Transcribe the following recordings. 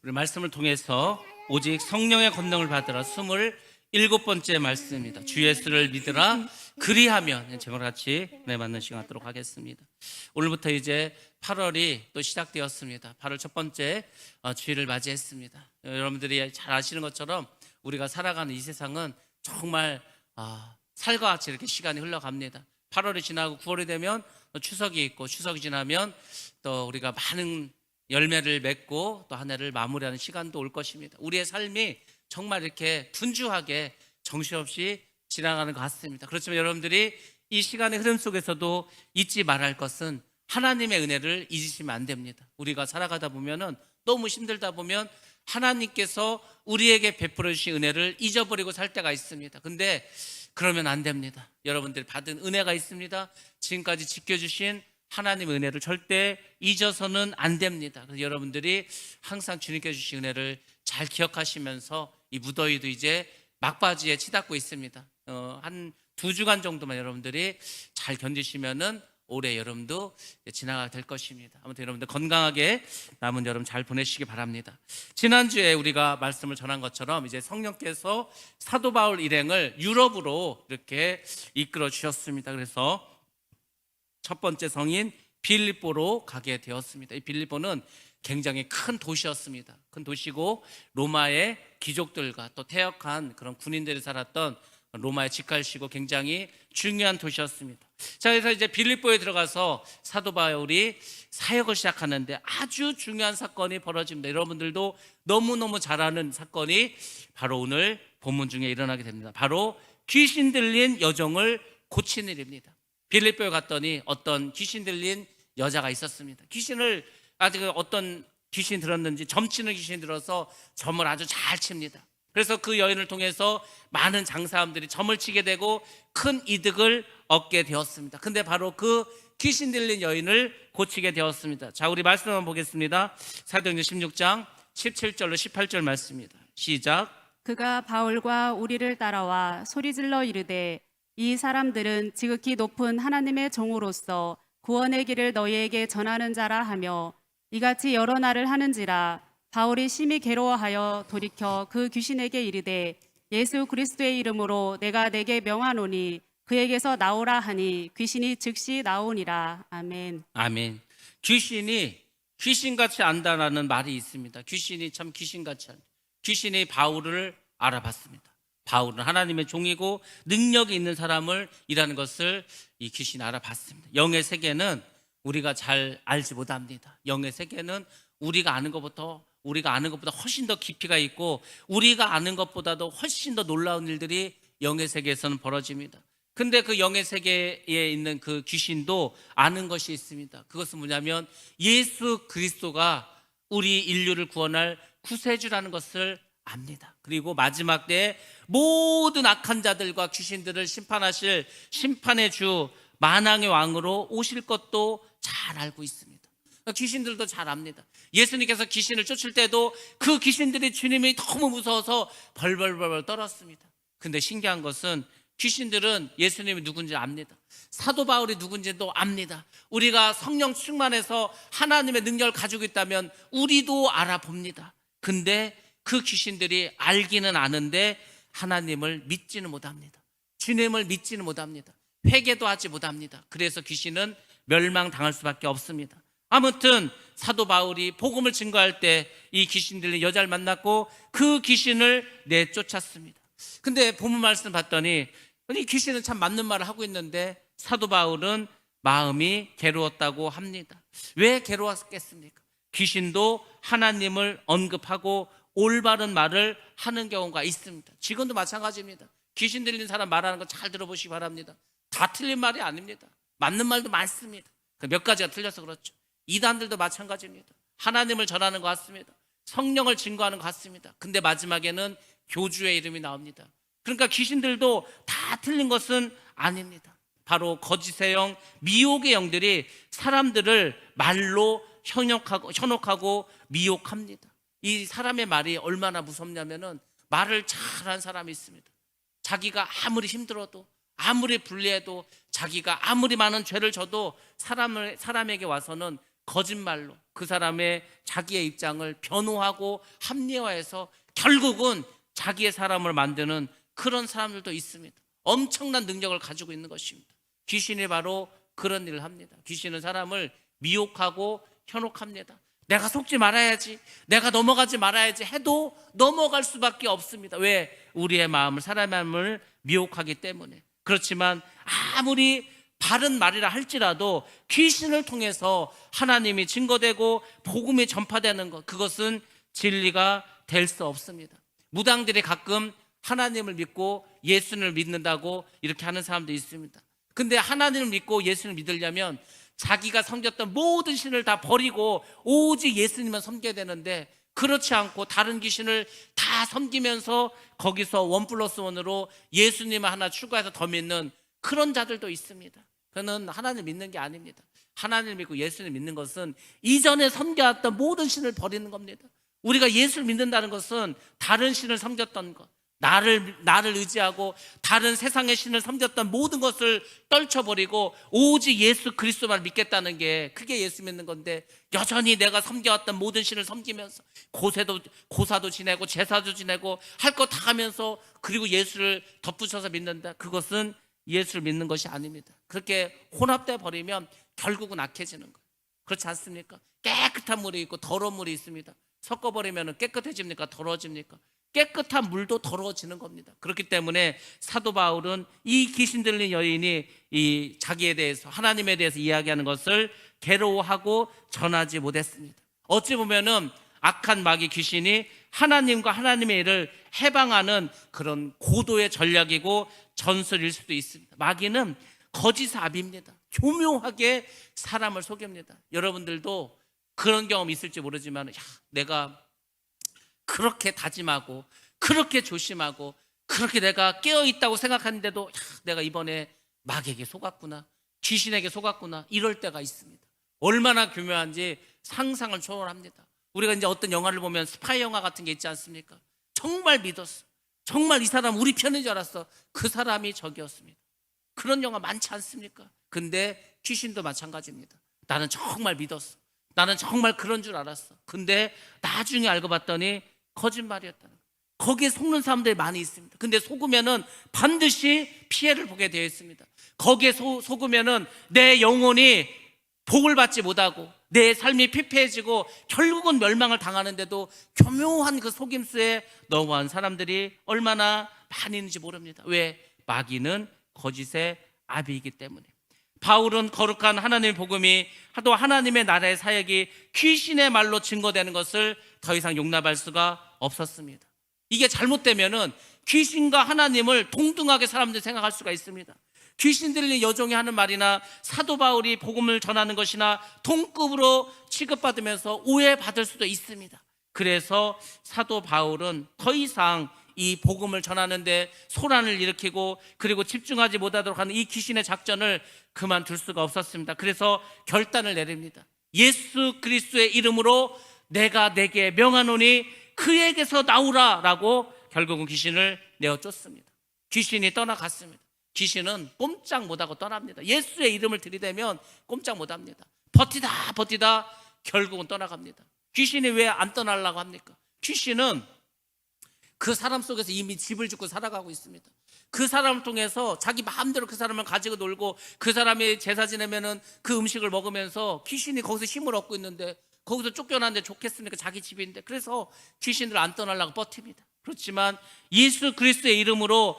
우리 말씀을 통해서 오직 성령의 권능을 받으라 27번째 말씀입니다. 주 예수를 믿으라 그리하면 제목을 같이 맞는 시간 갖도록 하겠습니다. 오늘부터 이제 8월이 또 시작되었습니다. 8월 첫 번째 주일을 맞이했습니다. 여러분들이 잘 아시는 것처럼 우리가 살아가는 이 세상은 정말 살과 같이 이렇게 시간이 흘러갑니다. 8월이 지나고 9월이 되면 추석이 있고, 추석이 지나면 또 우리가 많은 열매를 맺고 또 한 해를 마무리하는 시간도 올 것입니다. 우리의 삶이 정말 이렇게 분주하게 정신없이 지나가는 것 같습니다. 그렇지만 여러분들이 이 시간의 흐름 속에서도 잊지 말아야 할 것은 하나님의 은혜를 잊으시면 안 됩니다. 우리가 살아가다 보면은 너무 힘들다 보면 하나님께서 우리에게 베풀어 주신 은혜를 잊어버리고 살 때가 있습니다. 근데 그러면 안 됩니다. 여러분들이 받은 은혜가 있습니다. 지금까지 지켜주신 하나님의 은혜를 절대 잊어서는 안 됩니다. 그래서 여러분들이 항상 주님께 주신 은혜를 잘 기억하시면서 이 무더위도 이제 막바지에 치닫고 있습니다. 한 2주간 정도만 여러분들이 잘 견디시면은 올해 여름도 지나가게 될 것입니다. 아무튼 여러분들 건강하게 남은 여름 잘 보내시기 바랍니다. 지난주에 우리가 말씀을 전한 것처럼 이제 성령께서 사도 바울 일행을 유럽으로 이렇게 이끌어 주셨습니다. 그래서 첫 번째 성인 빌립보로 가게 되었습니다. 이 빌립보는 굉장히 큰 도시였습니다. 큰 도시고 로마의 귀족들과 또 퇴역한 그런 군인들이 살았던 로마의 직할시고 굉장히 중요한 도시였습니다. 자, 그래서 이제 빌립보에 들어가서 사도 바울이 사역을 시작하는데 아주 중요한 사건이 벌어집니다. 여러분들도 너무너무 잘 아는 사건이 바로 오늘 본문 중에 일어나게 됩니다. 바로 귀신 들린 여종을 고친 일입니다. 빌립보에 갔더니 어떤 귀신 들린 여자가 있었습니다. 귀신을 아직 어떤 귀신 들었는지 점치는 귀신 들어서 점을 아주 잘 칩니다. 그래서 그 여인을 통해서 많은 장사함들이 점을 치게 되고 큰 이득을 얻게 되었습니다. 근데 바로 그 귀신 들린 여인을 고치게 되었습니다. 자, 우리 말씀 한번 보겠습니다. 사도행전 16장 17절로 18절 말씀입니다. 시작. 그가 바울과 우리를 따라와 소리질러 이르되 이 사람들은 지극히 높은 하나님의 종으로서 구원의 길을 너희에게 전하는 자라 하며 이같이 여러 날을 하는지라. 바울이 심히 괴로워하여 돌이켜 그 귀신에게 이르되 예수 그리스도의 이름으로 내가 내게 명하노니 그에게서 나오라 하니 귀신이 즉시 나오니라. 아멘. 아멘. 귀신이 귀신같이 안다라는 말이 있습니다. 귀신이 참 귀신같이 안다. 귀신이 바울을 알아봤습니다. 바울은 하나님의 종이고 능력이 있는 사람을 이라는 것을 이 귀신이 알아봤습니다. 영의 세계는 우리가 잘 알지 못합니다. 영의 세계는 우리가 아는 것보다 훨씬 더 깊이가 있고 우리가 아는 것보다도 훨씬 더 놀라운 일들이 영의 세계에서는 벌어집니다. 근데 그 영의 세계에 있는 그 귀신도 아는 것이 있습니다. 그것은 뭐냐면 예수 그리스도가 우리 인류를 구원할 구세주라는 것을 압니다. 그리고 마지막 때에 모든 악한 자들과 귀신들을 심판하실 심판의 주 만왕의 왕으로 오실 것도 잘 알고 있습니다. 귀신들도 잘 압니다. 예수님께서 귀신을 쫓을 때도 그 귀신들이 주님이 너무 무서워서 벌벌벌 떨었습니다. 근데 신기한 것은 귀신들은 예수님이 누군지 압니다. 사도 바울이 누군지도 압니다. 우리가 성령 충만해서 하나님의 능력을 가지고 있다면 우리도 알아봅니다. 근데 그 귀신들이 알기는 아는데 하나님을 믿지는 못합니다. 주님을 믿지는 못합니다. 회개도 하지 못합니다. 그래서 귀신은 멸망당할 수밖에 없습니다. 아무튼 사도 바울이 복음을 증거할 때 이 귀신 들린 여자를 만났고 그 귀신을 내쫓았습니다. 근데 본문 말씀 봤더니 이 귀신은 참 맞는 말을 하고 있는데 사도 바울은 마음이 괴로웠다고 합니다. 왜 괴로웠겠습니까? 귀신도 하나님을 언급하고 올바른 말을 하는 경우가 있습니다. 지금도 마찬가지입니다. 귀신 들린 사람 말하는 거 잘 들어보시기 바랍니다. 다 틀린 말이 아닙니다. 맞는 말도 많습니다. 몇 가지가 틀려서 그렇죠. 이단들도 마찬가지입니다. 하나님을 전하는 것 같습니다. 성령을 증거하는 것 같습니다. 근데 마지막에는 교주의 이름이 나옵니다. 그러니까 귀신들도 다 틀린 것은 아닙니다. 바로 거짓의 영, 미혹의 영들이 사람들을 말로 현혹하고 미혹합니다. 이 사람의 말이 얼마나 무섭냐면은 말을 잘하는 사람이 있습니다. 자기가 아무리 힘들어도 아무리 불리해도 자기가 아무리 많은 죄를 져도 사람에게 와서는 거짓말로 그 사람의 자기의 입장을 변호하고 합리화해서 결국은 자기의 사람을 만드는 그런 사람들도 있습니다. 엄청난 능력을 가지고 있는 것입니다. 귀신이 바로 그런 일을 합니다. 귀신은 사람을 미혹하고 현혹합니다. 내가 속지 말아야지, 내가 넘어가지 말아야지 해도 넘어갈 수밖에 없습니다. 왜? 우리의 마음을, 사람의 마음을 미혹하기 때문에. 그렇지만 아무리 바른 말이라 할지라도 귀신을 통해서 하나님이 증거되고 복음이 전파되는 것, 그것은 진리가 될 수 없습니다. 무당들이 가끔 하나님을 믿고 예수를 믿는다고 이렇게 하는 사람도 있습니다. 근데 하나님을 믿고 예수를 믿으려면 자기가 섬겼던 모든 신을 다 버리고 오직 예수님만 섬겨야 되는데, 그렇지 않고 다른 귀신을 다 섬기면서 거기서 1+1으로 예수님을 하나 추가해서 더 믿는 그런 자들도 있습니다. 그는 하나님 믿는 게 아닙니다. 하나님을 믿고 예수를 믿는 것은 이전에 섬겨왔던 모든 신을 버리는 겁니다. 우리가 예수를 믿는다는 것은 다른 신을 섬겼던 것, 나를 의지하고 다른 세상의 신을 섬겼던 모든 것을 떨쳐버리고 오직 예수 그리스도만 믿겠다는 게, 그게 예수 믿는 건데, 여전히 내가 섬겨왔던 모든 신을 섬기면서 고사도 지내고 제사도 지내고 할 거 다 하면서 그리고 예수를 덧붙여서 믿는다, 그것은 예수를 믿는 것이 아닙니다. 그렇게 혼합돼 버리면 결국은 악해지는 거예요. 그렇지 않습니까? 깨끗한 물이 있고 더러운 물이 있습니다. 섞어버리면 깨끗해집니까? 더러워집니까? 깨끗한 물도 더러워지는 겁니다. 그렇기 때문에 사도 바울은 이 귀신 들린 여인이 이 자기에 대해서, 하나님에 대해서 이야기하는 것을 괴로워하고 전하지 못했습니다. 어찌 보면은 악한 마귀 귀신이 하나님과 하나님의 일을 해방하는 그런 고도의 전략이고 전술일 수도 있습니다. 마귀는 거짓 압입니다. 교묘하게 사람을 속입니다. 여러분들도 그런 경험 있을지 모르지만, 내가 그렇게 다짐하고 그렇게 조심하고 그렇게 내가 깨어있다고 생각하는데도 내가 이번에 마귀에게 속았구나, 귀신에게 속았구나, 이럴 때가 있습니다. 얼마나 교묘한지 상상을 초월합니다. 우리가 이제 어떤 영화를 보면 스파이 영화 같은 게 있지 않습니까? 정말 믿었어, 정말 이 사람 우리 편인 줄 알았어. 그 사람이 적이었습니다. 그런 영화 많지 않습니까? 근데 귀신도 마찬가지입니다. 나는 정말 믿었어, 나는 정말 그런 줄 알았어. 근데 나중에 알고 봤더니 거짓말이었다는 거예요. 거기에 속는 사람들이 많이 있습니다. 근데 속으면은 반드시 피해를 보게 되어 있습니다. 거기에 속으면은 내 영혼이 복을 받지 못하고 내 삶이 피폐해지고 결국은 멸망을 당하는데도 교묘한 그 속임수에 넘어간 사람들이 얼마나 많이 있는지 모릅니다. 왜? 마귀는 거짓의 아비이기 때문에. 바울은 거룩한 하나님의 복음이, 또 하나님의 나라의 사역이 귀신의 말로 증거되는 것을 더 이상 용납할 수가 없었습니다. 이게 잘못되면은 귀신과 하나님을 동등하게 사람들이 생각할 수가 있습니다. 귀신 들린 여종이 하는 말이나 사도 바울이 복음을 전하는 것이나 동급으로 취급받으면서 오해받을 수도 있습니다. 그래서 사도 바울은 더 이상 이 복음을 전하는데 소란을 일으키고 그리고 집중하지 못하도록 하는 이 귀신의 작전을 그만둘 수가 없었습니다. 그래서 결단을 내립니다. 예수 그리스도의 이름으로 내가 내게 명하노니 그에게서 나오라 라고 결국은 귀신을 내어 쫓습니다. 귀신이 떠나갔습니다. 귀신은 꼼짝 못하고 떠납니다. 예수의 이름을 들이대면 꼼짝 못합니다. 버티다 결국은 떠나갑니다. 귀신이 왜 안 떠나려고 합니까? 귀신은 그 사람 속에서 이미 집을 짓고 살아가고 있습니다. 그 사람을 통해서 자기 마음대로 그 사람을 가지고 놀고, 그 사람이 제사 지내면은 그 음식을 먹으면서 귀신이 거기서 힘을 얻고 있는데, 거기서 쫓겨났는데 좋겠습니까? 자기 집인데. 그래서 귀신들 안 떠나려고 버팁니다. 그렇지만 예수 그리스도의 이름으로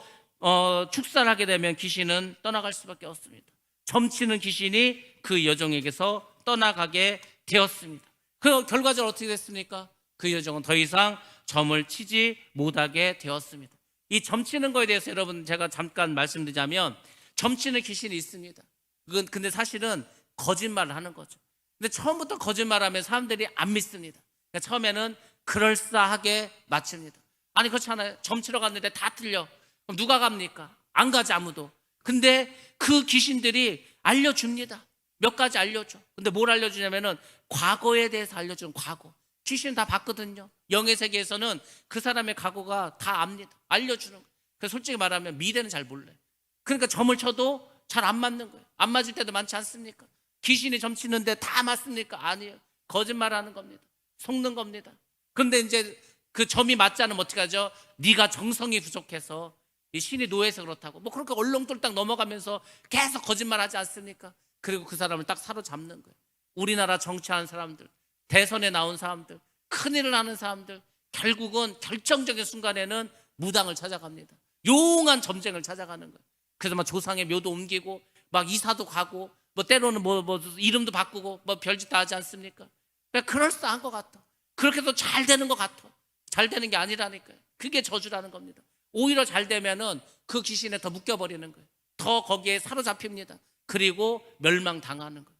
축사하게 되면 귀신은 떠나갈 수밖에 없습니다. 점치는 귀신이 그 여종에게서 떠나가게 되었습니다. 그 결과적으로 어떻게 됐습니까? 그 여종은 더 이상 점을 치지 못하게 되었습니다. 이 점치는 거에 대해서 여러분 제가 잠깐 말씀드리자면, 점치는 귀신이 있습니다. 그건 근데 사실은 거짓말을 하는 거죠. 근데 처음부터 거짓말하면 사람들이 안 믿습니다. 그러니까 처음에는 그럴싸하게 맞춥니다. 아니 그렇잖아요. 점치러 갔는데 다 틀려. 그럼 누가 갑니까? 안 가지 아무도. 근데 그 귀신들이 알려줍니다. 몇 가지 알려줘. 근데 뭘 알려주냐면은 과거에 대해서 알려주는 과거. 귀신 다 봤거든요. 영의 세계에서는 그 사람의 과거가 다 압니다. 알려주는 거예요. 그래서 솔직히 말하면 미래는 잘 몰라요. 그러니까 점을 쳐도 잘 안 맞는 거예요. 안 맞을 때도 많지 않습니까? 귀신이 점치는데 다 맞습니까? 아니에요. 거짓말하는 겁니다. 속는 겁니다. 그런데 이제 그 점이 맞지 않으면 어떻게 하죠? 네가 정성이 부족해서 이 신이 노예해서 그렇다고 뭐 그렇게 얼렁뚱땅 넘어가면서 계속 거짓말하지 않습니까? 그리고 그 사람을 딱 사로잡는 거예요. 우리나라 정치하는 사람들, 대선에 나온 사람들, 큰일을 하는 사람들, 결국은 결정적인 순간에는 무당을 찾아갑니다. 용한 점쟁을 찾아가는 거예요. 그래서 막 조상의 묘도 옮기고 막 이사도 가고 뭐 때로는 뭐 이름도 바꾸고 뭐 별짓 다 하지 않습니까? 그러니까 그럴싸한 것 같아. 그렇게 해도 잘 되는 것 같아. 잘 되는 게 아니라니까요. 그게 저주라는 겁니다. 오히려 잘 되면은 그 귀신에 더 묶여버리는 거예요. 더 거기에 사로잡힙니다. 그리고 멸망당하는 거예요.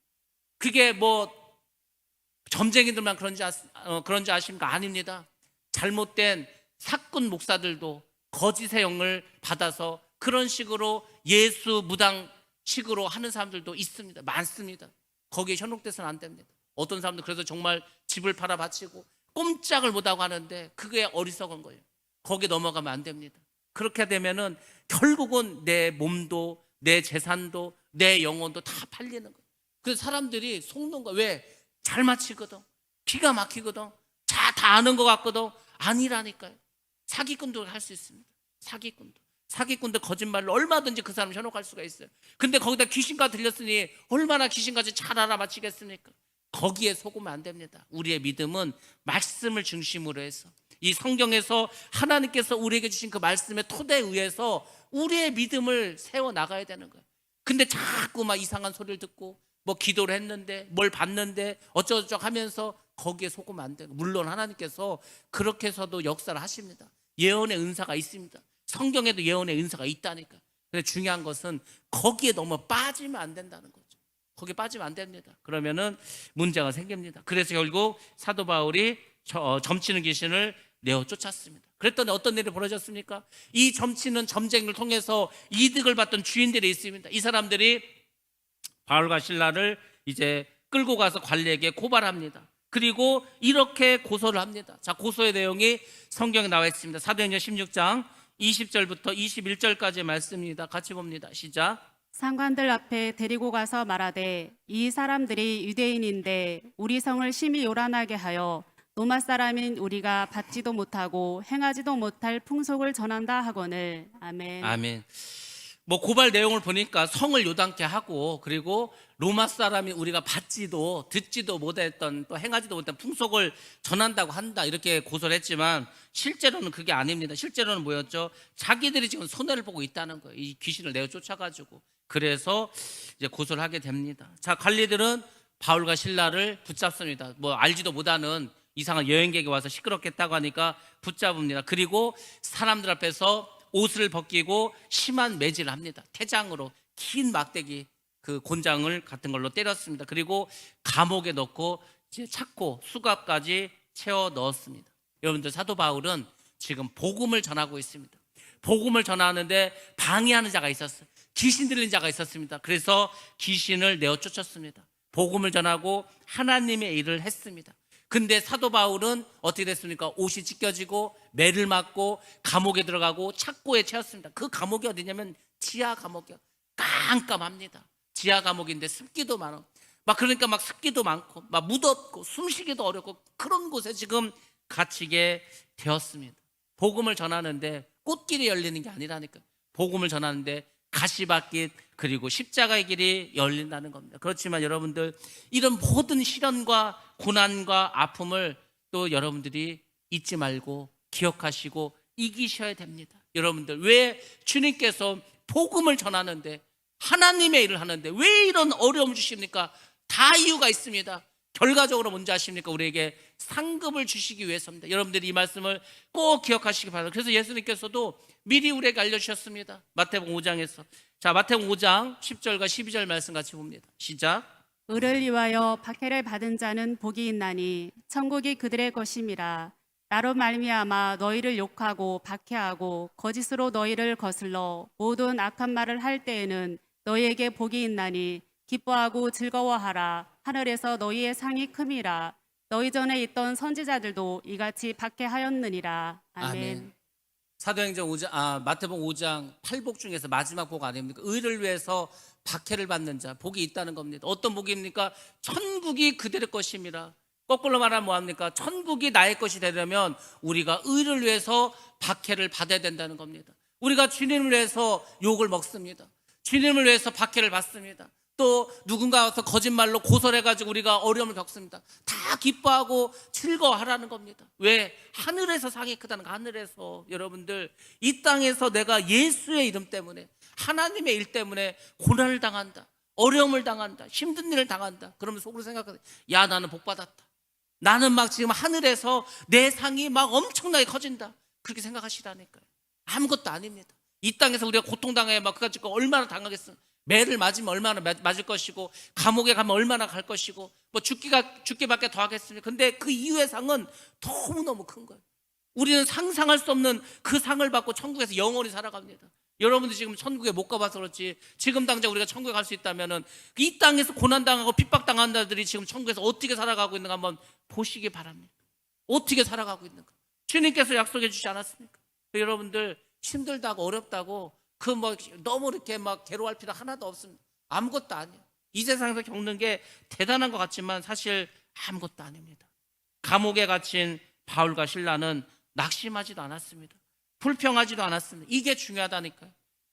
그게 뭐 점쟁이들만 그런지 아십니까? 아닙니다. 잘못된 사꾼 목사들도 거짓의 영을 받아서 그런 식으로 예수 무당식으로 하는 사람들도 있습니다. 많습니다. 거기에 현혹돼서는 안 됩니다. 어떤 사람들 그래서 정말 집을 팔아 바치고 꼼짝을 못하고 하는데 그게 어리석은 거예요. 거기에 넘어가면 안 됩니다. 그렇게 되면은 결국은 내 몸도 내 재산도 내 영혼도 다 팔리는 거예요. 그래서 사람들이 속는 거 왜? 잘 맞히거든. 기가 막히거든. 다 아는 것 같거든. 아니라니까요. 사기꾼도 할 수 있습니다. 사기꾼도 거짓말로 얼마든지 그 사람 현혹할 수가 있어요. 근데 거기다 귀신과 들렸으니 얼마나 귀신까지 잘 알아맞히겠습니까? 거기에 속으면 안 됩니다. 우리의 믿음은 말씀을 중심으로 해서 이 성경에서 하나님께서 우리에게 주신 그 말씀의 토대에 의해서 우리의 믿음을 세워나가야 되는 거예요. 근데 자꾸 막 이상한 소리를 듣고 뭐 기도를 했는데 뭘 봤는데 어쩌고저쩌고 하면서 거기에 속으면 안 돼요. 물론 하나님께서 그렇게 해서도 역사를 하십니다. 예언의 은사가 있습니다. 성경에도 예언의 은사가 있다니까. 근데 중요한 것은 거기에 너무 빠지면 안 된다는 거죠. 거기에 빠지면 안 됩니다. 그러면은 문제가 생깁니다. 그래서 결국 사도 바울이 점치는 귀신을 내어 쫓았습니다. 그랬더니 어떤 일이 벌어졌습니까? 이 점치는 점쟁이를 통해서 이득을 받던 주인들이 있습니다. 이 사람들이 바울과 실라를 이제 끌고 가서 관리에게 고발합니다. 그리고 이렇게 고소를 합니다. 자, 고소의 내용이 성경에 나와 있습니다. 사도행전 16장 20절부터 21절까지의 말씀입니다. 같이 봅니다. 시작. 상관들 앞에 데리고 가서 말하되 이 사람들이 유대인인데 우리 성을 심히 요란하게 하여 로마 사람인 우리가 받지도 못하고 행하지도 못할 풍속을 전한다 하거늘. 아멘. 아멘. 뭐 고발 내용을 보니까 성을 요단케 하고 그리고 로마 사람이 우리가 받지도 듣지도 못했던 또 행하지도 못한 풍속을 전한다고 한다 이렇게 고소를 했지만 실제로는 그게 아닙니다. 실제로는 뭐였죠? 자기들이 지금 손해를 보고 있다는 거예요. 이 귀신을 내어 쫓아가지고. 그래서 이제 고소를 하게 됩니다. 자, 관리들은 바울과 실라를 붙잡습니다. 뭐 알지도 못하는 이상한 여행객이 와서 시끄럽게 했다고 하니까 붙잡습니다. 그리고 사람들 앞에서 옷을 벗기고 심한 매질을 합니다. 태장으로 긴 막대기 그 곤장을 같은 걸로 때렸습니다. 그리고 감옥에 넣고 이제 착고 수갑까지 채워 넣었습니다. 여러분들 사도 바울은 지금 복음을 전하고 있습니다. 복음을 전하는데 방해하는 자가 있었어요. 귀신 들린 자가 있었습니다. 그래서 귀신을 내어 쫓았습니다. 복음을 전하고 하나님의 일을 했습니다. 근데 사도 바울은 어떻게 됐습니까? 옷이 찢겨지고 매를 맞고 감옥에 들어가고 착고에 채웠습니다. 그 감옥이 어디냐면 지하 감옥이요. 깜깜합니다. 지하 감옥인데 습기도 많아. 그러니까 막 습기도 많고 막 무덥고 숨쉬기도 어렵고 그런 곳에 지금 갇히게 되었습니다. 복음을 전하는데 꽃길이 열리는 게 아니라니까. 복음을 전하는데 가시밭길 그리고 십자가의 길이 열린다는 겁니다. 그렇지만 여러분들 이런 모든 시련과 고난과 아픔을 또 여러분들이 잊지 말고 기억하시고 이기셔야 됩니다. 여러분들 왜 주님께서 복음을 전하는데 하나님의 일을 하는데 왜 이런 어려움을 주십니까? 다 이유가 있습니다. 결과적으로 뭔지 아십니까? 우리에게 상급을 주시기 위해서입니다. 여러분들이 이 말씀을 꼭 기억하시기 바랍니다. 그래서 예수님께서도 미리 우리에게 알려주셨습니다. 마태복음 5장에서. 자, 마태복음 5장 10절과 12절 말씀 같이 봅니다. 시작. 의를 위하여 박해를 받은 자는 복이 있나니 천국이 그들의 것임이라. 나로 말미암아 너희를 욕하고 박해하고 거짓으로 너희를 거슬러 모든 악한 말을 할 때에는 너희에게 복이 있나니 기뻐하고 즐거워하라. 하늘에서 너희의 상이 큼이라. 너희 전에 있던 선지자들도 이같이 박해하였느니라. 아멘. 사도행전 5장, 마태복음 5장 8복 중에서 마지막 복 아닙니까? 의를 위해서 박해를 받는 자, 복이 있다는 겁니다. 어떤 복입니까? 천국이 그들의 것임이라. 거꾸로 말하면 뭐합니까? 천국이 나의 것이 되려면 우리가 의를 위해서 박해를 받아야 된다는 겁니다. 우리가 주님을 위해서 욕을 먹습니다. 주님을 위해서 박해를 받습니다. 또 누군가 와서 거짓말로 고설해가지고 우리가 어려움을 겪습니다. 다 기뻐하고 즐거워하라는 겁니다. 왜? 하늘에서 상이 크다는 거. 하늘에서 여러분들 이 땅에서 내가 예수의 이름 때문에 하나님의 일 때문에 고난을 당한다, 어려움을 당한다, 힘든 일을 당한다. 그러면 속으로 생각하세요. 야, 나는 복 받았다. 나는 막 지금 하늘에서 내 상이 막 엄청나게 커진다. 그렇게 생각하시라니까요. 아무것도 아닙니다. 이 땅에서 우리가 고통당해 막 그가지고 얼마나 당하겠어. 매를 맞으면 얼마나 맞을 것이고, 감옥에 가면 얼마나 갈 것이고, 뭐 죽기밖에 더 하겠습니까? 근데 그 이후의 상은 너무너무 큰 거예요. 우리는 상상할 수 없는 그 상을 받고 천국에서 영원히 살아갑니다. 여러분들 지금 천국에 못 가봐서 그렇지, 지금 당장 우리가 천국에 갈 수 있다면은 이 땅에서 고난당하고 핍박당한 자들이 지금 천국에서 어떻게 살아가고 있는가 한번 보시기 바랍니다. 어떻게 살아가고 있는가. 주님께서 약속해 주지 않았습니까? 여러분들 힘들다고 어렵다고 그 뭐 너무 이렇게 막 괴로워할 필요 하나도 없습니다. 아무것도 아니에요. 이 세상에서 겪는 게 대단한 것 같지만 사실 아무것도 아닙니다. 감옥에 갇힌 바울과 실라는 낙심하지도 않았습니다. 불평하지도 않았습니다. 이게 중요하다니까요.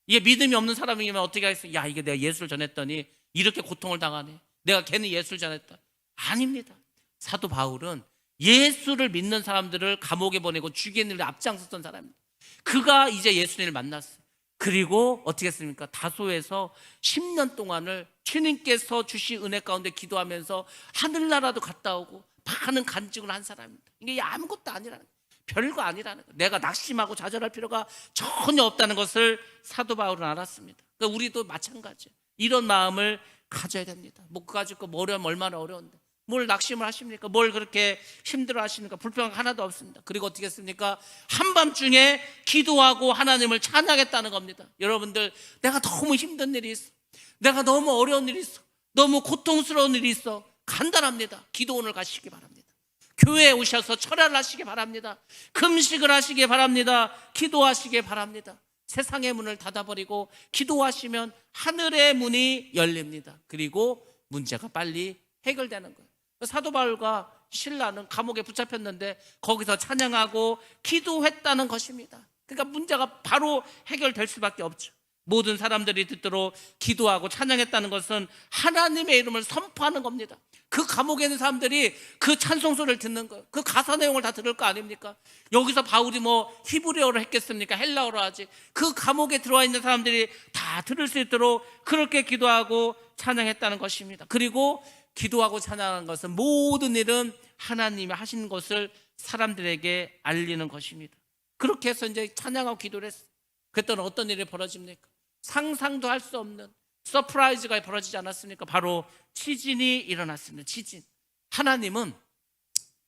이게 믿음이 없는 사람이면 어떻게 하겠어요? 야, 이게 내가 예수를 전했더니 이렇게 고통을 당하네. 내가 괜히 예수를 전했다. 아닙니다. 사도 바울은 예수를 믿는 사람들을 감옥에 보내고 죽이는 일에 앞장섰던 사람입니다. 그가 이제 예수님을 만났어요. 그리고 어떻게 했습니까? 다소에서 10년 동안을 주님께서 주신 은혜 가운데 기도하면서 하늘나라도 갔다 오고 많은 간증을 한 사람입니다. 이게 아무것도 아니라는 거예요. 별거 아니라는 거예요. 내가 낙심하고 좌절할 필요가 전혀 없다는 것을 사도 바울은 알았습니다. 그러니까 우리도 마찬가지예요. 이런 마음을 가져야 됩니다. 못 가지고 뭐 어려우면 얼마나 어려운데 뭘 낙심을 하십니까? 뭘 그렇게 힘들어 하십니까? 불평 하나도 없습니다. 그리고 어떻게 했습니까? 한밤중에 기도하고 하나님을 찬양했다는 겁니다. 여러분들, 내가 너무 힘든 일이 있어, 내가 너무 어려운 일이 있어, 너무 고통스러운 일이 있어, 간단합니다. 기도원을 가시기 바랍니다. 교회에 오셔서 철야를 하시기 바랍니다. 금식을 하시기 바랍니다. 기도하시기 바랍니다. 세상의 문을 닫아버리고 기도하시면 하늘의 문이 열립니다. 그리고 문제가 빨리 해결되는 거예요. 사도 바울과 신라는 감옥에 붙잡혔는데 거기서 찬양하고 기도했다는 것입니다. 그러니까 문제가 바로 해결될 수밖에 없죠. 모든 사람들이 듣도록 기도하고 찬양했다는 것은 하나님의 이름을 선포하는 겁니다. 그 감옥에 있는 사람들이 그 찬송 소리를 듣는 거예요. 그 가사 내용을 다 들을 거 아닙니까? 여기서 바울이 뭐 히브리어로 했겠습니까? 헬라어로 하지. 그 감옥에 들어와 있는 사람들이 다 들을 수 있도록 그렇게 기도하고 찬양했다는 것입니다. 그리고 기도하고 찬양하는 것은 모든 일은 하나님이 하신 것을 사람들에게 알리는 것입니다. 그렇게 해서 이제 찬양하고 기도를 했어요. 그랬더니 어떤 일이 벌어집니까? 상상도 할 수 없는 서프라이즈가 벌어지지 않았습니까? 바로 지진이 일어났습니다. 지진. 하나님은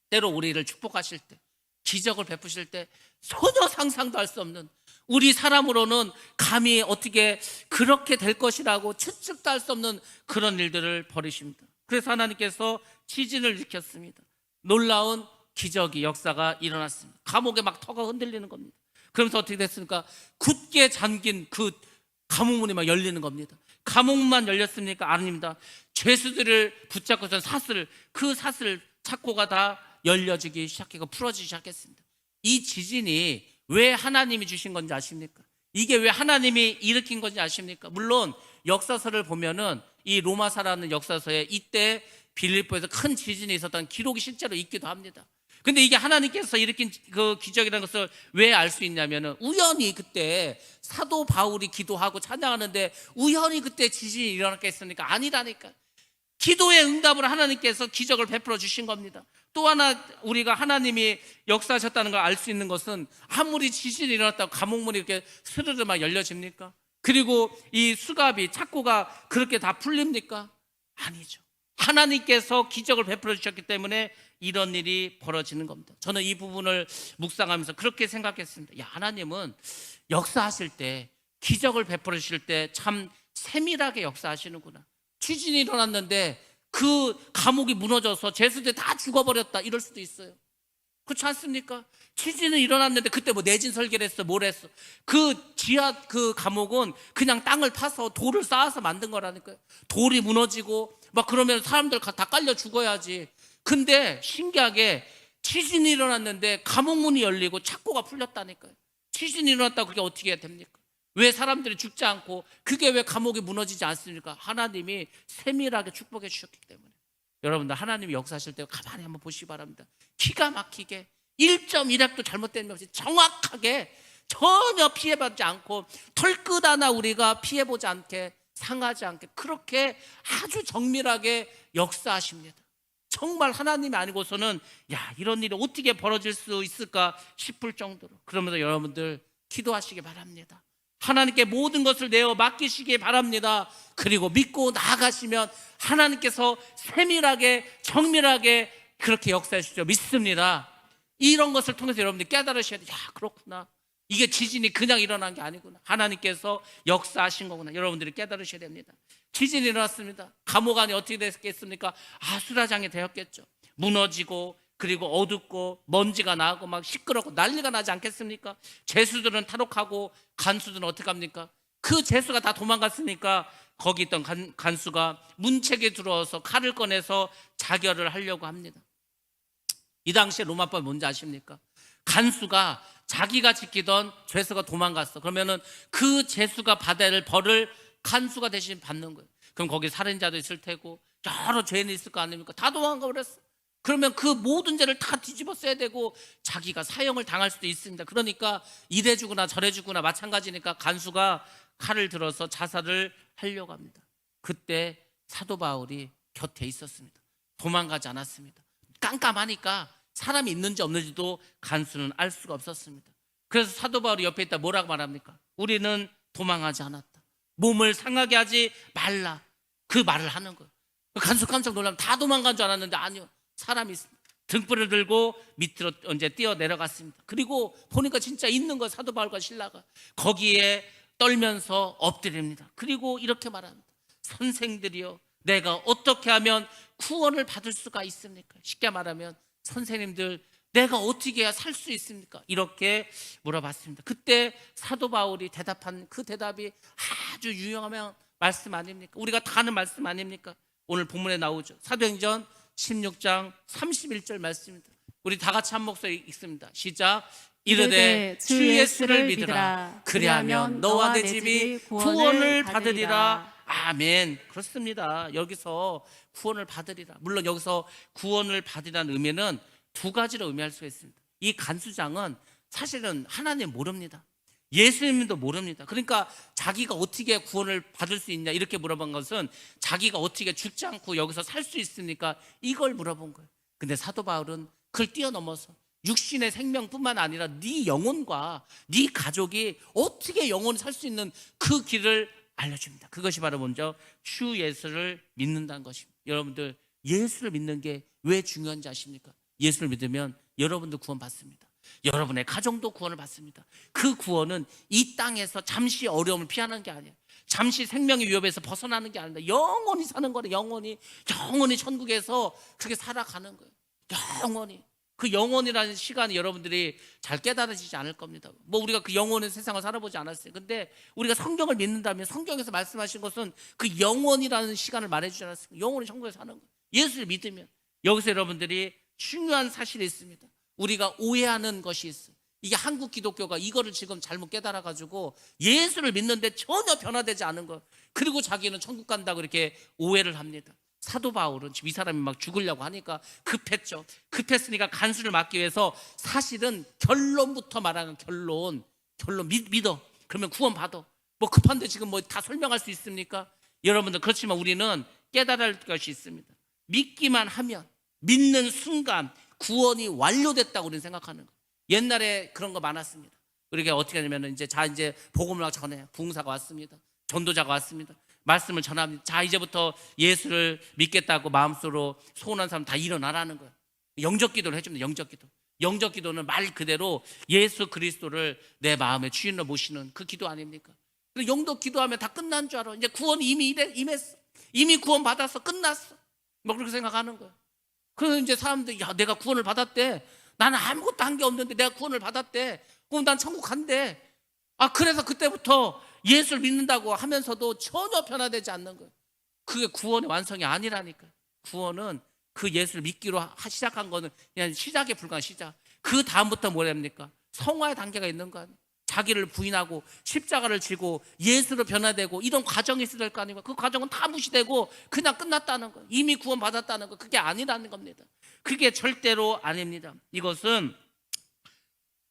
때로 우리를 축복하실 때, 기적을 베푸실 때 전혀 상상도 할 수 없는, 우리 사람으로는 감히 어떻게 그렇게 될 것이라고 추측도 할 수 없는 그런 일들을 벌이십니다. 그래서 하나님께서 지진을 일으켰습니다. 놀라운 기적이, 역사가 일어났습니다. 감옥에 막 터가 흔들리는 겁니다. 그러면서 어떻게 됐습니까? 굳게 잠긴 그 감옥문이 막 열리는 겁니다. 감옥만 열렸습니까? 아닙니다. 죄수들을 붙잡고선 그 사슬 착고가 다 열려지기 시작하고 풀어지기 시작했습니다. 이 지진이 왜 하나님이 주신 건지 아십니까? 이게 왜 하나님이 일으킨 건지 아십니까? 물론 역사서를 보면은 이 로마사라는 역사서에 이때 빌립보에서 큰 지진이 있었다는 기록이 실제로 있기도 합니다. 근데 이게 하나님께서 일으킨 그 기적이라는 것을 왜 알 수 있냐면은 우연히 그때 사도 바울이 기도하고 찬양하는데 우연히 그때 지진이 일어났겠습니까? 아니라니까. 기도의 응답을 하나님께서 기적을 베풀어 주신 겁니다. 또 하나 우리가 하나님이 역사하셨다는 걸 알 수 있는 것은 아무리 지진이 일어났다고 감옥문이 이렇게 스르르 막 열려집니까? 그리고 이 수갑이 착고가 그렇게 다 풀립니까? 아니죠. 하나님께서 기적을 베풀어 주셨기 때문에 이런 일이 벌어지는 겁니다. 저는 이 부분을 묵상하면서 그렇게 생각했습니다. 야, 하나님은 역사하실 때, 기적을 베풀어 주실 때 참 세밀하게 역사하시는구나. 지진이 일어났는데 그 감옥이 무너져서 죄수들이 다 죽어버렸다, 이럴 수도 있어요. 그렇지 않습니까? 지진은 일어났는데 그때 뭐 내진 설계를 했어, 뭘 했어? 그 지하 그 감옥은 그냥 땅을 파서 돌을 쌓아서 만든 거라니까요. 돌이 무너지고 막 그러면 사람들 다 깔려 죽어야지. 근데 신기하게 지진이 일어났는데 감옥 문이 열리고 착고가 풀렸다니까요. 지진이 일어났다고 그게 어떻게 해야 됩니까? 왜 사람들이 죽지 않고 그게 왜 감옥이 무너지지 않습니까? 하나님이 세밀하게 축복해 주셨기 때문에. 여러분들 하나님이 역사하실 때 가만히 한번 보시기 바랍니다. 기가 막히게 1.1핵도 잘못된 것 없이 정확하게 전혀 피해받지 않고 털끝 하나 우리가 피해보지 않게 상하지 않게 그렇게 아주 정밀하게 역사하십니다. 정말 하나님이 아니고서는 야 이런 일이 어떻게 벌어질 수 있을까 싶을 정도로. 그러면서 여러분들 기도하시기 바랍니다. 하나님께 모든 것을 내어 맡기시기 바랍니다. 그리고 믿고 나아가시면 하나님께서 세밀하게 정밀하게 그렇게 역사해 주시죠. 믿습니다. 이런 것을 통해서 여러분들이 깨달으셔야 돼요. 야 그렇구나. 이게 지진이 그냥 일어난 게 아니구나. 하나님께서 역사하신 거구나. 여러분들이 깨달으셔야 됩니다. 지진이 일어났습니다. 감옥 안이 어떻게 됐겠습니까? 아수라장이 되었겠죠. 무너지고 그리고 어둡고 먼지가 나고 막 시끄럽고 난리가 나지 않겠습니까? 죄수들은 탈옥하고 간수들은 어떻게 합니까? 그 죄수가 다 도망갔으니까 거기 있던 간수가 문책에 들어와서 칼을 꺼내서 자결을 하려고 합니다. 이 당시에 로마법이 뭔지 아십니까? 간수가 자기가 지키던 죄수가 도망갔어. 그러면은 그 죄수가 받아야 할 벌을 간수가 대신 받는 거예요. 그럼 거기 살인자도 있을 테고 여러 죄인이 있을 거 아닙니까? 다 도망가 버렸어. 그러면 그 모든 죄를 다 뒤집어 써야 되고 자기가 사형을 당할 수도 있습니다. 그러니까 이래 주거나 저래 주거나 마찬가지니까 간수가 칼을 들어서 자살을 하려고 합니다. 그때 사도 바울이 곁에 있었습니다. 도망가지 않았습니다. 깜깜하니까 사람이 있는지 없는지도 간수는 알 수가 없었습니다. 그래서 사도 바울이 옆에 있다 뭐라고 말합니까? 우리는 도망하지 않았다. 몸을 상하게 하지 말라. 그 말을 하는 거예요. 간수 깜짝 놀라면 다 도망간 줄 알았는데 아니요. 사람이 등불을 들고 밑으로 이제 뛰어 내려갔습니다. 그리고 보니까 진짜 있는 거 사도 바울과 신라가 거기에 떨면서 엎드립니다. 그리고 이렇게 말합니다. 선생들이여 내가 어떻게 하면 구원을 받을 수가 있습니까? 쉽게 말하면 선생님들 내가 어떻게 해야 살 수 있습니까? 이렇게 물어봤습니다. 그때 사도 바울이 대답한 그 대답이 아주 유용한 말씀 아닙니까? 우리가 다 아는 말씀 아닙니까? 오늘 본문에 나오죠. 사도행전 16장 31절 말씀입니다. 우리 다 같이 한 목소리 읽습니다. 시작. 이르되 주 예수를 믿으라. 그리하면 너와 내 집이 구원을 받으리라. 아멘. 그렇습니다. 여기서 구원을 받으리라. 물론 여기서 구원을 받으라는 의미는 두 가지로 의미할 수가 있습니다. 이 간수장은 사실은 하나님 모릅니다. 예수님도 모릅니다. 그러니까 자기가 어떻게 구원을 받을 수 있냐 이렇게 물어본 것은 자기가 어떻게 죽지 않고 여기서 살 수 있습니까? 이걸 물어본 거예요. 근데 사도 바울은 그걸 뛰어넘어서 육신의 생명뿐만 아니라 네 영혼과 네 가족이 어떻게 영원히 살 수 있는 그 길을 알려줍니다. 그것이 바로 먼저 주 예수를 믿는다는 것입니다. 여러분들 예수를 믿는 게 왜 중요한지 아십니까? 예수를 믿으면 여러분도 구원 받습니다. 여러분의 가정도 구원을 받습니다. 그 구원은 이 땅에서 잠시 어려움을 피하는 게 아니에요. 잠시 생명의 위협에서 벗어나는 게 아닙니다. 영원히 사는 거예요. 영원히 천국에서 그렇게 살아가는 거예요. 영원히. 그 영원이라는 시간이 여러분들이 잘 깨달아지지 않을 겁니다. 뭐 우리가 그 영원의 세상을 살아보지 않았어요. 근데 우리가 성경을 믿는다면 성경에서 말씀하신 것은 그 영원이라는 시간을 말해주지 않았어요. 영원히 천국에서 사는 거예요. 예수를 믿으면. 여기서 여러분들이 중요한 사실이 있습니다. 우리가 오해하는 것이 있어요. 이게 한국 기독교가 이거를 지금 잘못 깨달아가지고 예수를 믿는데 전혀 변화되지 않은 것. 그리고 자기는 천국 간다고 이렇게 오해를 합니다. 사도 바울은 지금 이 사람이 막 죽으려고 하니까 급했죠. 급했으니까 간수를 막기 위해서 사실은 결론부터 말하는 결론 믿어. 그러면 구원 받아. 뭐 급한데 지금 뭐 다 설명할 수 있습니까? 여러분들 그렇지만 우리는 깨달아야 할 것이 있습니다. 믿기만 하면 믿는 순간 구원이 완료됐다고 우리는 생각하는 거예요. 옛날에 그런 거 많았습니다. 우리가 어떻게 하냐면 이제 복음을 전해 부흥사가 왔습니다. 전도자가 왔습니다. 말씀을 전합니다. 자 이제부터 예수를 믿겠다고 마음속으로 소원한 사람 다 일어나라는 거예요. 영적 기도를 해줍니다. 영적 기도는 말 그대로 예수 그리스도를 내 마음의 주인으로 모시는 그 기도 아닙니까? 그리고 영적 기도하면 다 끝난 줄 알아. 이제 구원이 이미 임했어. 이미 구원 받았어. 끝났어. 뭐 그렇게 생각하는 거예요. 그래서 이제 사람들이 야 내가 구원을 받았대. 나는 아무것도 한 게 없는데 내가 구원을 받았대. 그럼 난 천국 간대. 그래서 그때부터 예수를 믿는다고 하면서도 전혀 변화되지 않는 거예요. 그게 구원의 완성이 아니라니까요. 구원은 그 예수를 믿기로 시작한 거는 그냥 시작에 불과한 시작. 그 다음부터 뭐랍니까? 성화의 단계가 있는 거 아니에요. 자기를 부인하고 십자가를 지고 예수로 변화되고 이런 과정이 있어야 될 거 아니에요. 그 과정은 다 무시되고 그냥 끝났다는 거예요. 이미 구원받았다는 거. 그게 아니라는 겁니다. 그게 절대로 아닙니다. 이것은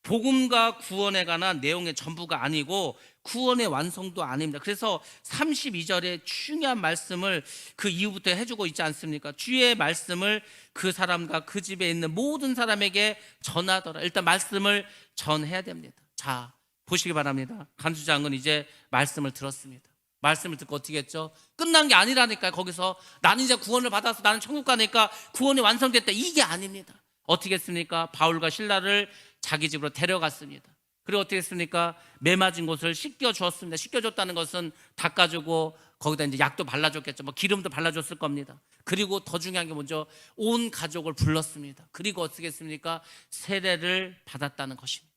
복음과 구원에 관한 내용의 전부가 아니고 구원의 완성도 아닙니다. 그래서 32절에 중요한 말씀을 그 이후부터 해주고 있지 않습니까? 주의 말씀을 그 사람과 그 집에 있는 모든 사람에게 전하더라. 일단 말씀을 전해야 됩니다. 자, 보시기 바랍니다. 간수장은 이제 말씀을 들었습니다. 말씀을 듣고 어떻게 했죠? 끝난 게 아니라니까요. 거기서 나는 이제 구원을 받아서 나는 천국 가니까 구원이 완성됐다. 이게 아닙니다. 어떻게 했습니까? 바울과 실라를 자기 집으로 데려갔습니다. 그리고 어떻게 했습니까? 매맞은 곳을 씻겨주었습니다. 씻겨줬다는 것은 닦아주고 거기다 이제 약도 발라줬겠죠. 뭐 기름도 발라줬을 겁니다. 그리고 더 중요한 게 먼저 온 가족을 불렀습니다. 그리고 어떻게 했습니까? 세례를 받았다는 것입니다.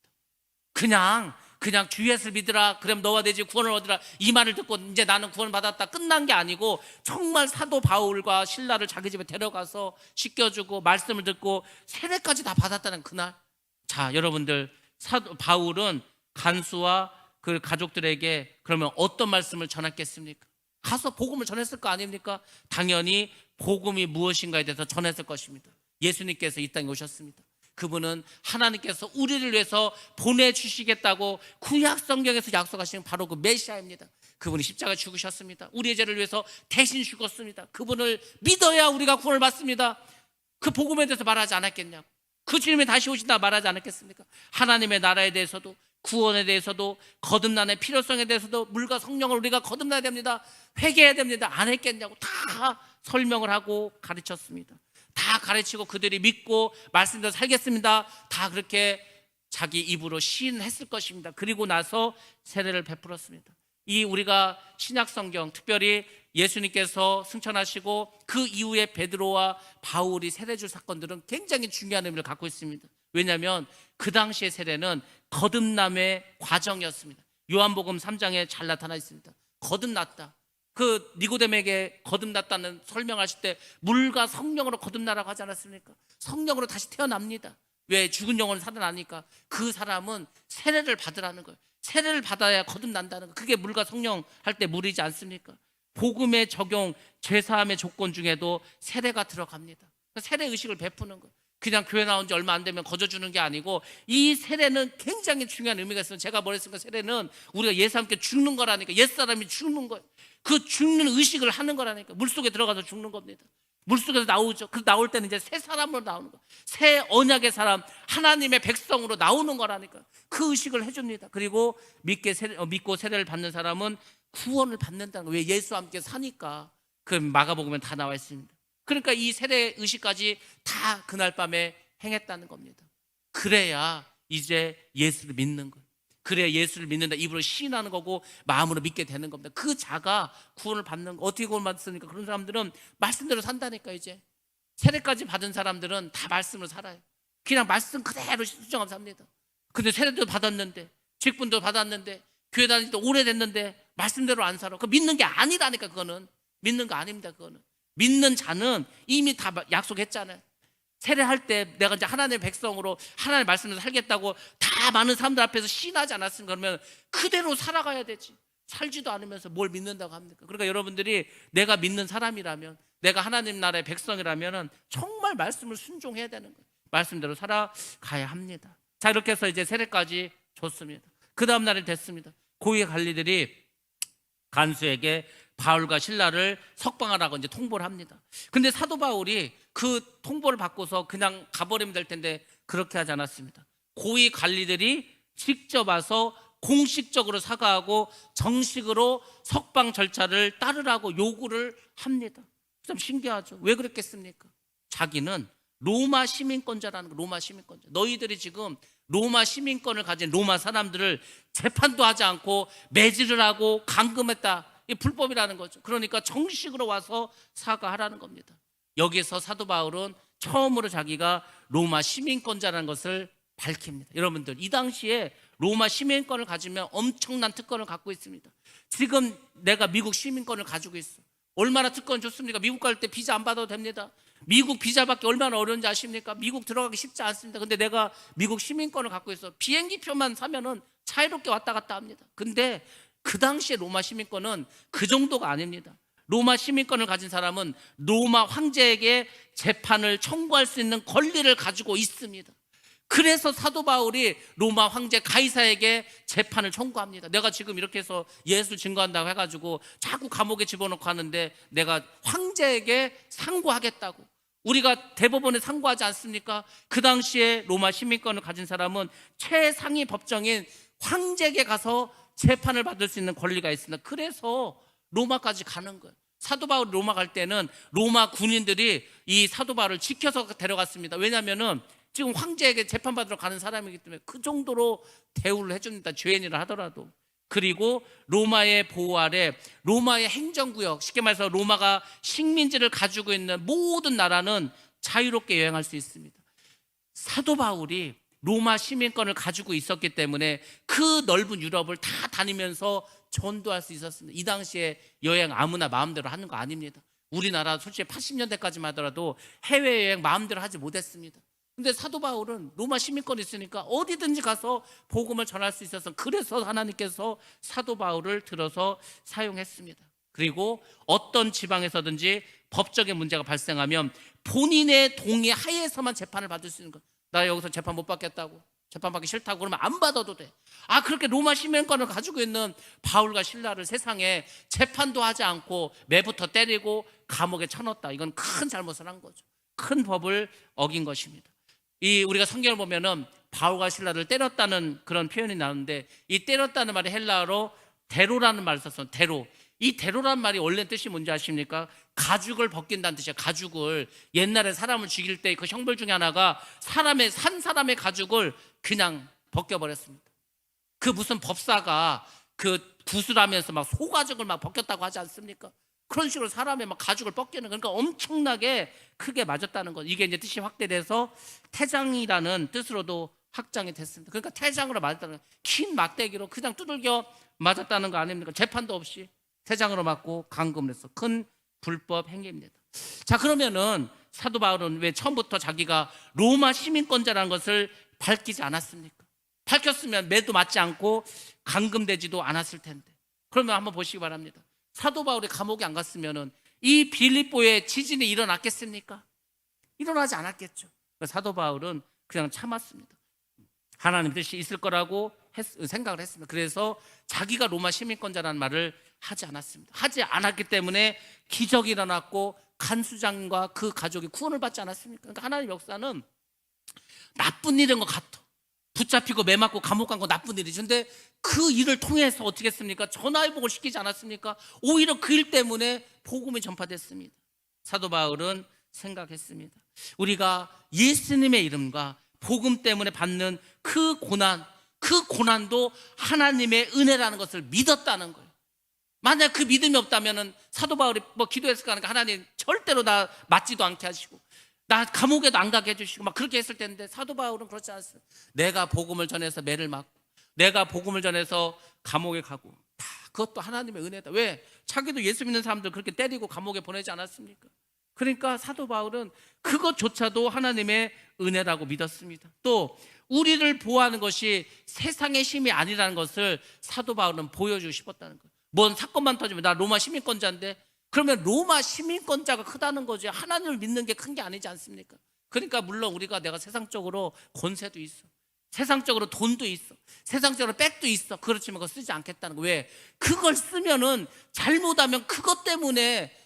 그냥 주 예수를 믿으라, 그럼 너와 내 집 구원을 얻으라, 이 말을 듣고 이제 나는 구원을 받았다 끝난 게 아니고 정말 사도 바울과 실라를 자기 집에 데려가서 씻겨주고 말씀을 듣고 세례까지 다 받았다는 그날. 자, 여러분들, 사도 바울은 간수와 그 가족들에게 그러면 어떤 말씀을 전했겠습니까? 가서 복음을 전했을 거 아닙니까? 당연히 복음이 무엇인가에 대해서 전했을 것입니다. 예수님께서 이 땅에 오셨습니다. 그분은 하나님께서 우리를 위해서 보내주시겠다고 구약 성경에서 약속하신 바로 그 메시아입니다. 그분이 십자가에 죽으셨습니다. 우리의 죄를 위해서 대신 죽었습니다. 그분을 믿어야 우리가 구원을 받습니다. 그 복음에 대해서 말하지 않았겠냐고. 그 주님이 다시 오신다 말하지 않았겠습니까? 하나님의 나라에 대해서도 구원에 대해서도 거듭남의 필요성에 대해서도 물과 성령을 우리가 거듭나야 됩니다. 회개해야 됩니다. 안 했겠냐고 다 설명을 하고 가르쳤습니다. 다 가르치고 그들이 믿고 말씀대로 살겠습니다. 다 그렇게 자기 입으로 시인했을 것입니다. 그리고 나서 세례를 베풀었습니다. 이 우리가 신약 성경 특별히 예수님께서 승천하시고 그 이후에 베드로와 바울이 세례줄 사건들은 굉장히 중요한 의미를 갖고 있습니다. 왜냐하면 그 당시의 세례는 거듭남의 과정이었습니다. 요한복음 3장에 잘 나타나 있습니다. 거듭났다. 그 니고데모에게 거듭났다는 설명하실 때 물과 성령으로 거듭나라고 하지 않았습니까? 성령으로 다시 태어납니다. 왜? 죽은 영혼은 살아나니까. 그 사람은 세례를 받으라는 거예요. 세례를 받아야 거듭난다는 거. 그게 물과 성령 할 때 물이지 않습니까? 복음의 적용, 죄사함의 조건 중에도 세례가 들어갑니다. 세례 의식을 베푸는 거예요. 그냥 교회 나온 지 얼마 안 되면 거저주는 게 아니고 이 세례는 굉장히 중요한 의미가 있어요. 제가 뭐랬습니까? 세례는 우리가 예수와 함께 죽는 거라니까. 옛사람이 죽는 거예요. 그 죽는 의식을 하는 거라니까. 물속에 들어가서 죽는 겁니다. 물속에서 나오죠. 그 나올 때는 이제 새 사람으로 나오는 거예요. 새 언약의 사람, 하나님의 백성으로 나오는 거라니까. 그 의식을 해줍니다. 그리고 믿고 세례를 받는 사람은 구원을 받는다는 거예요. 왜? 예수와 함께 사니까. 그 마가복음에 다 나와 있습니다. 그러니까 이 세례 의식까지 다 그날 밤에 행했다는 겁니다. 그래야 이제 예수를 믿는 거예요. 그래야 예수를 믿는다. 입으로 시인하는 거고 마음으로 믿게 되는 겁니다. 그 자가 구원을 받는 거. 어떻게 구원 받습니까? 그런 사람들은 말씀대로 산다니까. 이제 세례까지 받은 사람들은 다 말씀으로 살아요. 그냥 말씀 그대로 순종하면서 삽니다. 근데 세례도 받았는데 직분도 받았는데 교회 다닐 때 오래됐는데 말씀대로 안 살아. 그 믿는 게 아니라니까. 그거는 믿는 거 아닙니다. 그거는 믿는 자는 이미 다 약속했잖아요. 세례할 때 내가 이제 하나님의 백성으로 하나님의 말씀으로 살겠다고 다 많은 사람들 앞에서 시인하지 않았습니까? 그러면 그대로 살아가야 되지. 살지도 않으면서 뭘 믿는다고 합니까? 그러니까 여러분들이 내가 믿는 사람이라면, 내가 하나님 나라의 백성이라면 정말 말씀을 순종해야 되는 거예요. 말씀대로 살아가야 합니다. 자, 이렇게 해서 이제 세례까지 줬습니다. 그 다음 날이 됐습니다. 고위 관리들이 간수에게 바울과 실라를 석방하라고 이제 통보를 합니다. 근데 사도 바울이 그 통보를 받고서 그냥 가버리면 될 텐데 그렇게 하지 않았습니다. 고위 관리들이 직접 와서 공식적으로 사과하고 정식으로 석방 절차를 따르라고 요구를 합니다. 좀 신기하죠? 왜 그랬겠습니까? 자기는 로마 시민권자라는 거. 로마 시민권자. 너희들이 지금 로마 시민권을 가진 로마 사람들을 재판도 하지 않고 매질을 하고 감금했다. 이 불법이라는 거죠. 그러니까 정식으로 와서 사과하라는 겁니다. 여기서 사도 바울은 처음으로 자기가 로마 시민권자라는 것을 밝힙니다. 여러분들, 이 당시에 로마 시민권을 가지면 엄청난 특권을 갖고 있습니다. 지금 내가 미국 시민권을 가지고 있어. 얼마나 특권 좋습니까? 미국 갈 때 비자 안 받아도 됩니다. 미국 비자 받기 얼마나 어려운지 아십니까? 미국 들어가기 쉽지 않습니다. 근데 내가 미국 시민권을 갖고 있어. 비행기표만 사면은 자유롭게 왔다 갔다 합니다. 근데 그 당시에 로마 시민권은 그 정도가 아닙니다. 로마 시민권을 가진 사람은 로마 황제에게 재판을 청구할 수 있는 권리를 가지고 있습니다. 그래서 사도 바울이 로마 황제 가이사에게 재판을 청구합니다. 내가 지금 이렇게 해서 예수 증거한다고 해가지고 자꾸 감옥에 집어넣고 하는데 내가 황제에게 상고하겠다고. 우리가 대법원에 상고하지 않습니까? 그 당시에 로마 시민권을 가진 사람은 최상위 법정인 황제에게 가서 재판을 받을 수 있는 권리가 있습니다. 그래서 로마까지 가는 거예요. 사도 바울이 로마 갈 때는 로마 군인들이 이 사도 바울을 지켜서 데려갔습니다. 왜냐하면은 지금 황제에게 재판받으러 가는 사람이기 때문에 그 정도로 대우를 해줍니다. 죄인이라 하더라도. 그리고 로마의 보호 아래 로마의 행정구역, 쉽게 말해서 로마가 식민지를 가지고 있는 모든 나라는 자유롭게 여행할 수 있습니다. 사도 바울이 로마 시민권을 가지고 있었기 때문에 그 넓은 유럽을 다 다니면서 전도할 수 있었습니다. 이 당시에 여행 아무나 마음대로 하는 거 아닙니다. 우리나라 솔직히 80년대까지만 하더라도 해외여행 마음대로 하지 못했습니다. 근데 사도 바울은 로마 시민권이 있으니까 어디든지 가서 복음을 전할 수 있어서, 그래서 하나님께서 사도 바울을 들어서 사용했습니다. 그리고 어떤 지방에서든지 법적인 문제가 발생하면 본인의 동의 하에서만 재판을 받을 수 있는 것. 나 여기서 재판 못 받겠다고, 재판 받기 싫다고 그러면 안 받아도 돼. 그렇게 로마 시민권을 가지고 있는 바울과 실라를 세상에 재판도 하지 않고 매부터 때리고 감옥에 쳐넣었다. 이건 큰 잘못을 한 거죠. 큰 법을 어긴 것입니다. 우리가 성경을 보면은 바울과 실라를 때렸다는 그런 표현이 나오는데, 이 때렸다는 말이 헬라어로 데로라는 말을 썼어요. 데로. 이 데로라는 말이 원래 뜻이 뭔지 아십니까? 가죽을 벗긴다는 뜻이에요. 가죽을. 옛날에 사람을 죽일 때 그 형벌 중에 하나가 산 사람의 가죽을 그냥 벗겨버렸습니다. 그 무슨 법사가 그 구슬하면서 막 소가죽을 막 벗겼다고 하지 않습니까? 그런 식으로 사람의 막 가죽을 벗기는, 그러니까 엄청나게 크게 맞았다는 것. 이게 이제 뜻이 확대돼서 태장이라는 뜻으로도 확장이 됐습니다. 그러니까 태장으로 맞았다는 거, 긴 막대기로 그냥 두들겨 맞았다는 거 아닙니까? 재판도 없이 태장으로 맞고 감금을 했어. 큰 불법 행위입니다. 자, 그러면은 사도 바울은 왜 처음부터 자기가 로마 시민권자라는 것을 밝히지 않았습니까? 밝혔으면 매도 맞지 않고 감금되지도 않았을 텐데. 그러면 한번 보시기 바랍니다. 사도 바울이 감옥에 안 갔으면은 이 빌립보에 지진이 일어났겠습니까? 일어나지 않았겠죠. 사도 바울은 그냥 참았습니다. 하나님 뜻이 있을 거라고 생각을 했습니다. 그래서 자기가 로마 시민권자라는 말을 하지 않았습니다. 하지 않았기 때문에 기적이 일어났고 간수장과 그 가족이 구원을 받지 않았습니까? 그러니까 하나님의 역사는 나쁜 일인 것 같아. 붙잡히고 매 맞고 감옥 간 거 나쁜 일이죠. 근데 그 일을 통해서 어떻게 했습니까? 전화위복을 시키지 않았습니까? 오히려 그 일 때문에 복음이 전파됐습니다. 사도 바울은 생각했습니다. 우리가 예수님의 이름과 복음 때문에 받는 그 고난도 하나님의 은혜라는 것을 믿었다는 거예요. 만약 그 믿음이 없다면 사도 바울이 기도했을까 하니까 하나님 절대로 나 맞지도 않게 하시고 나 감옥에도 안 가게 해주시고 막 그렇게 했을 텐데, 사도 바울은 그렇지 않았어요. 내가 복음을 전해서 매를 맞고 내가 복음을 전해서 감옥에 가고 다 그것도 하나님의 은혜다. 왜? 자기도 예수 믿는 사람들 그렇게 때리고 감옥에 보내지 않았습니까? 그러니까 사도 바울은 그것조차도 하나님의 은혜라고 믿었습니다. 또 우리를 보호하는 것이 세상의 힘이 아니라는 것을 사도 바울은 보여주고 싶었다는 거예요. 뭔 사건만 터지면 나 로마 시민권자인데, 그러면 로마 시민권자가 크다는 거지 하나님을 믿는 게 큰 게 아니지 않습니까? 그러니까 물론 내가 세상적으로 권세도 있어, 세상적으로 돈도 있어, 세상적으로 백도 있어. 그렇지만 그거 쓰지 않겠다는 거. 왜? 그걸 쓰면은 잘못하면 그것 때문에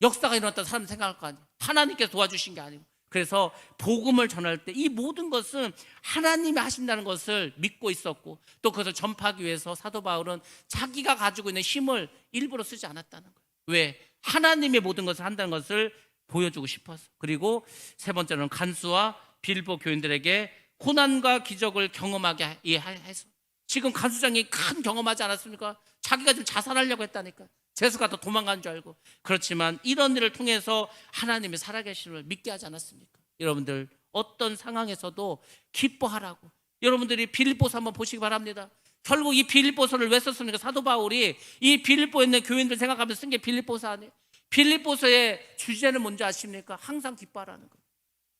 역사가 일어났다는 사람이 생각할 거 아니에요. 하나님께서 도와주신 게 아니고. 그래서 복음을 전할 때 이 모든 것은 하나님이 하신다는 것을 믿고 있었고, 또 그것을 전파하기 위해서 사도 바울은 자기가 가지고 있는 힘을 일부러 쓰지 않았다는 거예요. 왜? 하나님의 모든 것을 한다는 것을 보여주고 싶어서. 그리고 세 번째로는 간수와 빌보 교인들에게 고난과 기적을 경험하게 해서. 지금 간수장이 큰 경험하지 않았습니까? 자기가 좀 자살하려고 했다니까. 재수가 더 도망간 줄 알고. 그렇지만 이런 일을 통해서 하나님이 살아계심을 믿게 하지 않았습니까? 여러분들 어떤 상황에서도 기뻐하라고. 여러분들이 빌립보서 한번 보시기 바랍니다. 결국 이 빌립보서를 왜 썼습니까? 사도 바울이 이 빌립보에 있는 교인들 생각하면서 쓴 게 빌립보서 아니에요. 빌립보서의 주제는 뭔지 아십니까? 항상 기뻐하라는 거예요.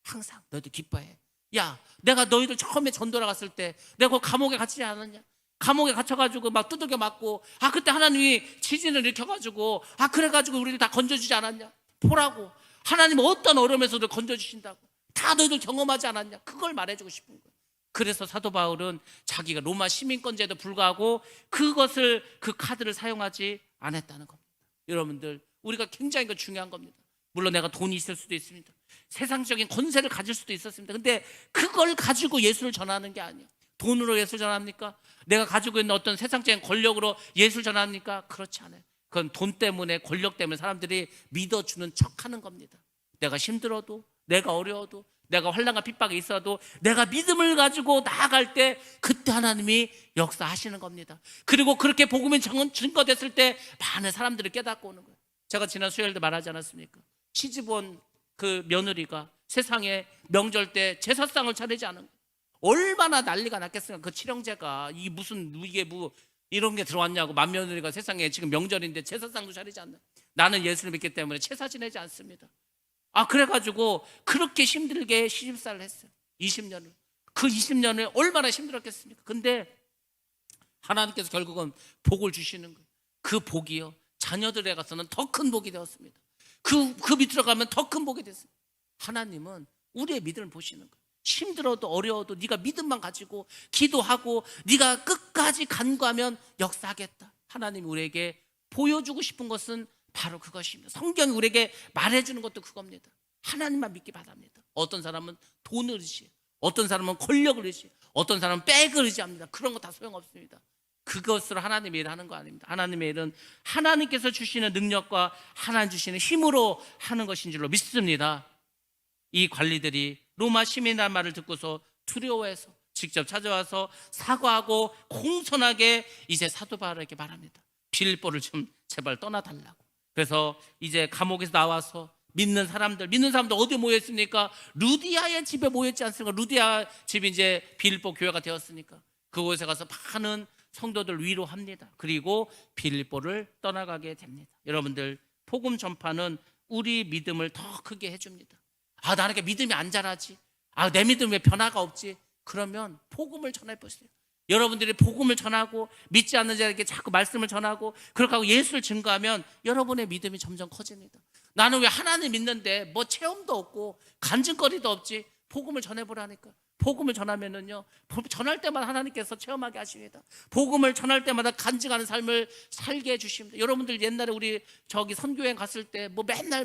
항상 너희들 기뻐해. 야, 내가 너희들 처음에 전도를 갔을 때 내가 그 감옥에 갇히지 않았냐? 감옥에 갇혀가지고 막 두들겨 맞고, 그때 하나님이 지진을 일으켜가지고, 그래가지고 우리를 다 건져주지 않았냐? 보라고. 하나님은 어떤 어려움에서도 건져주신다고. 다 너희들 경험하지 않았냐? 그걸 말해주고 싶은 거예요. 그래서 사도 바울은 자기가 로마 시민권제에도 불구하고 그것을, 그 카드를 사용하지 않았다는 겁니다. 여러분들, 우리가 굉장히 중요한 겁니다. 물론 내가 돈이 있을 수도 있습니다. 세상적인 권세를 가질 수도 있었습니다. 근데 그걸 가지고 예수를 전하는 게 아니에요. 돈으로 예수를 전합니까? 내가 가지고 있는 어떤 세상적인 권력으로 예수를 전합니까? 그렇지 않아요. 그건 돈 때문에, 권력 때문에 사람들이 믿어주는 척하는 겁니다. 내가 힘들어도, 내가 어려워도, 내가 환난과 핍박에 있어도 내가 믿음을 가지고 나아갈 때 그때 하나님이 역사하시는 겁니다. 그리고 그렇게 복음이 증거됐을 때 많은 사람들이 깨닫고 오는 거예요. 제가 지난 수요일도 말하지 않았습니까? 시집온 그 며느리가 세상에 명절 때 제사상을 차리지 않은 거예요. 얼마나 난리가 났겠습니까? 그 칠형제가 이게 이런 게 들어왔냐고. 맏며느리가 세상에 지금 명절인데 제사상도 차리지 않나. 나는 예수를 믿기 때문에 제사 지내지 않습니다. 그래가지고 그렇게 힘들게 시집살을 했어요. 20년을. 그 20년을 얼마나 힘들었겠습니까? 근데 하나님께서 결국은 복을 주시는 거예요. 그 복이요, 자녀들에 가서는 더 큰 복이 되었습니다. 그 밑으로 가면 더 큰 복이 됐습니다. 하나님은 우리의 믿음을 보시는 거예요. 힘들어도 어려워도 네가 믿음만 가지고 기도하고 네가 끝까지 간구하면 역사하겠다. 하나님이 우리에게 보여주고 싶은 것은 바로 그것입니다. 성경이 우리에게 말해주는 것도 그겁니다. 하나님만 믿기 바랍니다. 어떤 사람은 돈을 의지해요. 어떤 사람은 권력을 의지해요. 어떤 사람은 백을 의지합니다. 그런 거 다 소용없습니다. 그것으로 하나님의 일을 하는 거 아닙니다. 하나님의 일은 하나님께서 주시는 능력과 하나님 주시는 힘으로 하는 것인 줄로 믿습니다. 이 관리들이 로마 시민이라는 말을 듣고서 두려워해서 직접 찾아와서 사과하고 공손하게 이제 사도 바울에게 말합니다. 빌립보를 좀 제발 떠나달라고. 그래서 이제 감옥에서 나와서 믿는 사람들 어디에 모여있습니까? 루디아의 집에 모여있지 않습니까? 루디아 집이 이제 빌립보 교회가 되었으니까 그곳에 가서 많은 성도들 위로합니다. 그리고 빌립보를 떠나가게 됩니다. 여러분들, 복음 전파는 우리 믿음을 더 크게 해줍니다. 나에게 믿음이 안 자라지, 내 믿음에 변화가 없지, 그러면 복음을 전해보세요. 여러분들이 복음을 전하고 믿지 않는 자에게 자꾸 말씀을 전하고 그렇게 하고 예수를 증거하면 여러분의 믿음이 점점 커집니다. 나는 왜 하나님 믿는데 뭐 체험도 없고 간증거리도 없지? 복음을 전해보라니까. 복음을 전하면은요, 전할 때마다 하나님께서 체험하게 하십니다. 복음을 전할 때마다 간증하는 삶을 살게 해주십니다. 여러분들 옛날에 우리 선교여행 갔을 때 맨날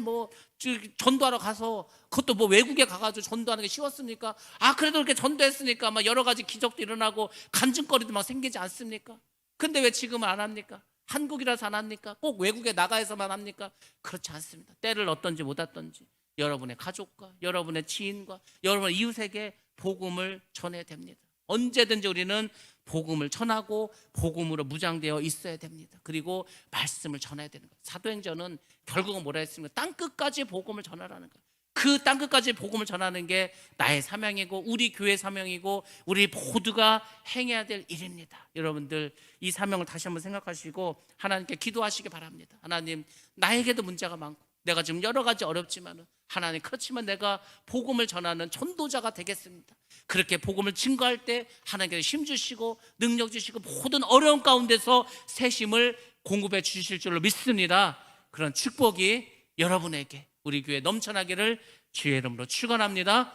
전도하러 가서, 그것도 외국에 가가지고 전도하는 게 쉬웠습니까? 그래도 그렇게 전도했으니까 여러 가지 기적도 일어나고 간증거리도 생기지 않습니까? 근데 왜 지금은 안 합니까? 한국이라서 안 합니까? 꼭 외국에 나가서만 합니까? 그렇지 않습니다. 때를 어떤지 못 왔던지 여러분의 가족과 여러분의 지인과 여러분의 이웃에게 복음을 전해야 됩니다. 언제든지 우리는 복음을 전하고 복음으로 무장되어 있어야 됩니다. 그리고 말씀을 전해야 되는 거예요. 사도행전은 결국은 뭐라 했습니까? 땅끝까지 복음을 전하라는 거예요. 그 땅끝까지 복음을 전하는 게 나의 사명이고 우리 교회 사명이고 우리 모두가 행해야 될 일입니다. 여러분들, 이 사명을 다시 한번 생각하시고 하나님께 기도하시기 바랍니다. 하나님, 나에게도 문제가 많고 내가 지금 여러 가지 어렵지만 하나님, 그렇지만 내가 복음을 전하는 전도자가 되겠습니다. 그렇게 복음을 증거할 때 하나님께서 힘 주시고 능력 주시고 모든 어려움 가운데서 새 힘을 공급해 주실 줄로 믿습니다. 그런 축복이 여러분에게, 우리 교회 넘쳐나기를 주의 이름으로 축원합니다.